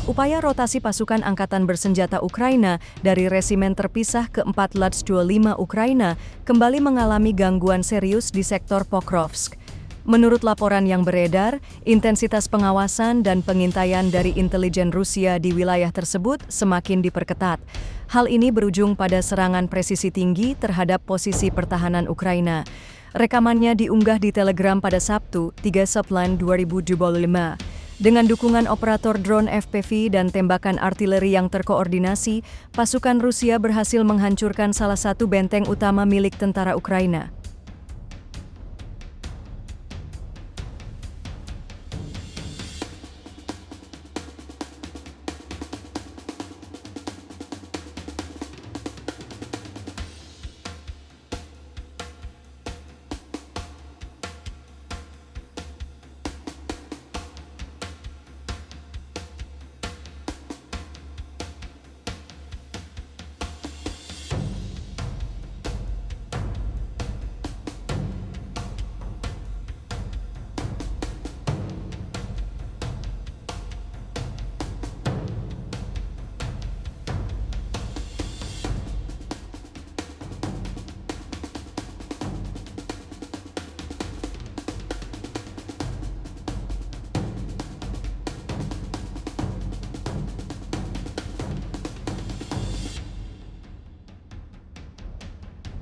upaya rotasi pasukan angkatan bersenjata Ukraina dari resimen terpisah ke-4 Lats 25 Ukraina kembali mengalami gangguan serius di sektor Pokrovsk. Menurut laporan yang beredar, intensitas pengawasan dan pengintaian dari intelijen Rusia di wilayah tersebut semakin diperketat. Hal ini berujung pada serangan presisi tinggi terhadap posisi pertahanan Ukraina. Rekamannya diunggah di Telegram pada Sabtu, 3 September 2025. Dengan dukungan operator drone FPV dan tembakan artileri yang terkoordinasi, pasukan Rusia berhasil menghancurkan salah satu benteng utama milik tentara Ukraina.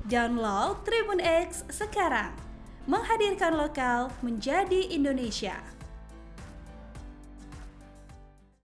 Download Tribun X sekarang, menghadirkan lokal menjadi Indonesia.